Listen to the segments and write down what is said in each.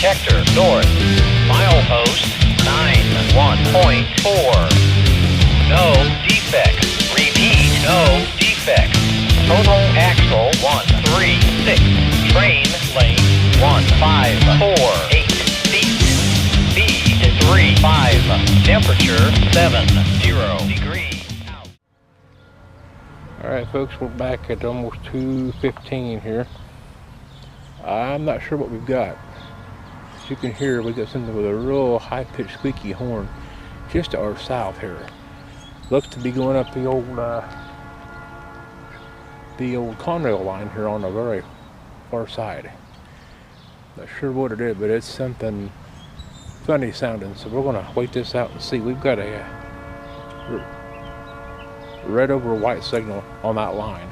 detector north. Milepost 91.4. No defects. Repeat, no defects. Total axle 136. Train lane 1548 feet. Speed 35. Temperature 70 degrees. Alright folks, we're back at almost 2:15 here. I'm not sure what we've got. As you can hear, we got something with a real high-pitched squeaky horn just to our south here. Looks to be going up the old Conrail line here on the very far side. Not sure what it is, but it's something funny sounding. So we're gonna wait this out and see. We've got a red over white signal on that line.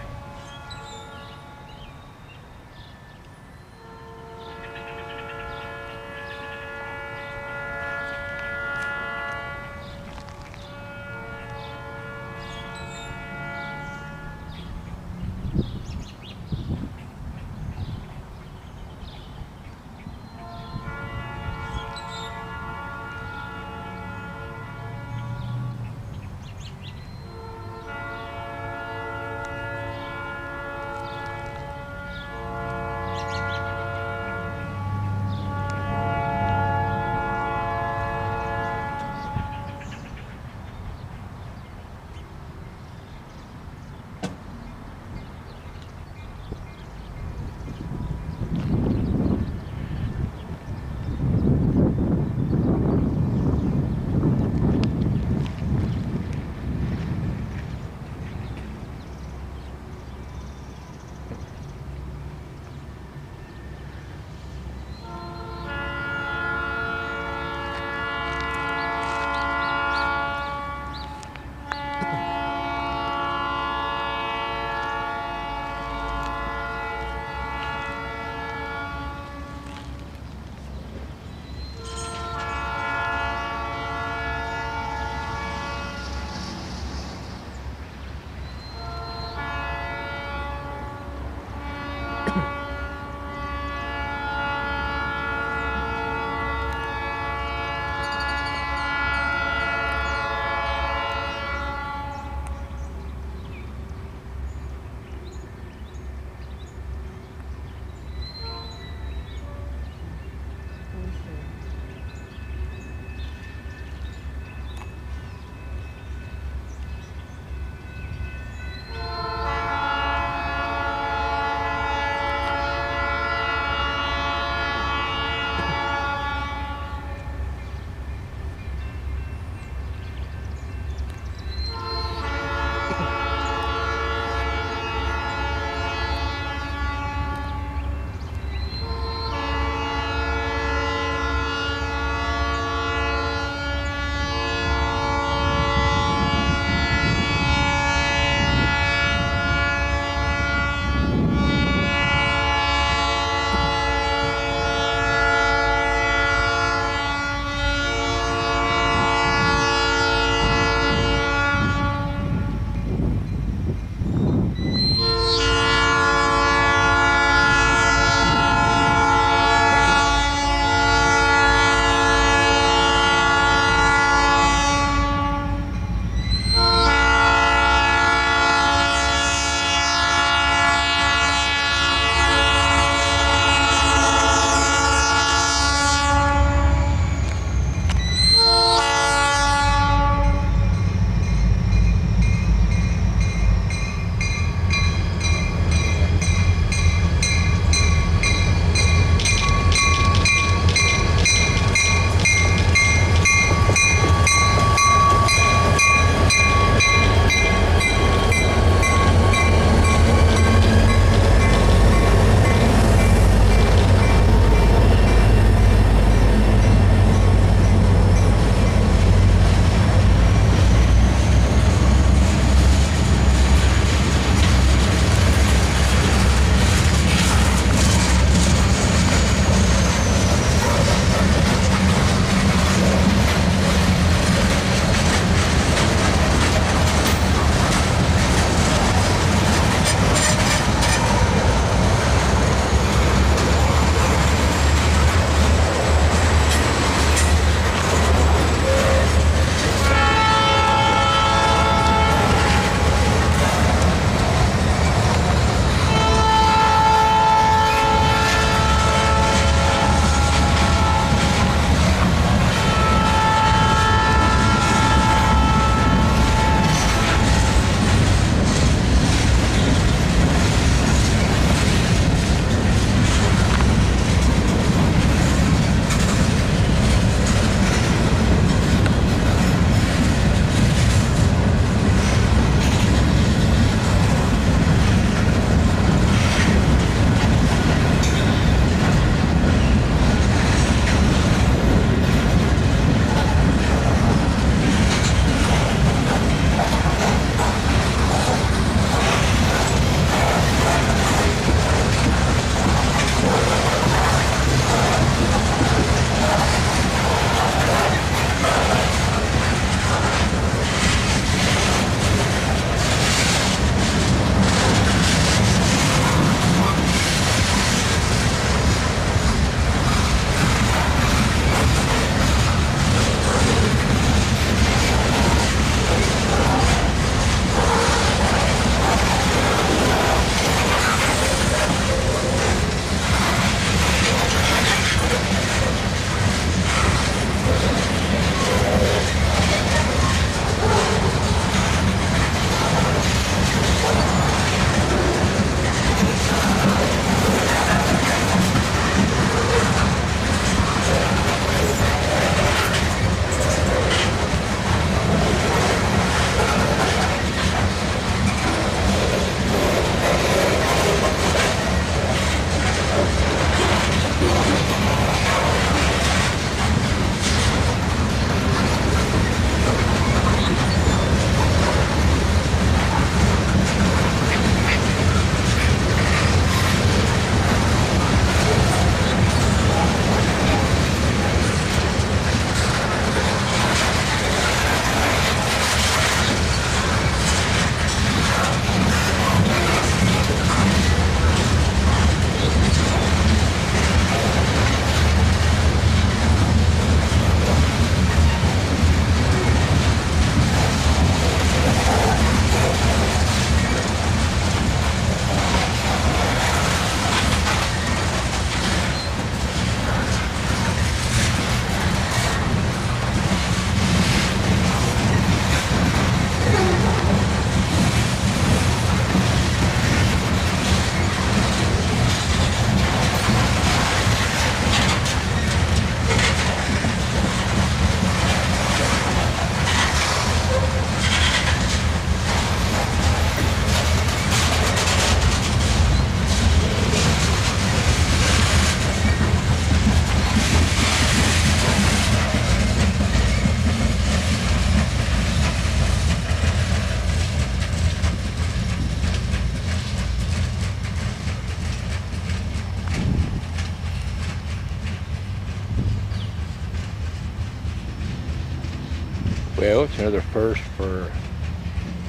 Well, it's another first for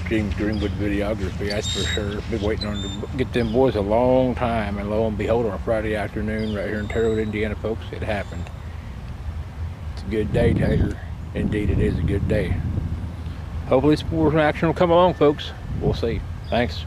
James Greenwood Videography, that's for sure. Been waiting on to get them boys a long time, and lo and behold, on a Friday afternoon right here in Terre Haute, Indiana, folks, it happened. It's a good day, Tater. Indeed, it is a good day. Hopefully, some more action will come along, folks. We'll see. Thanks.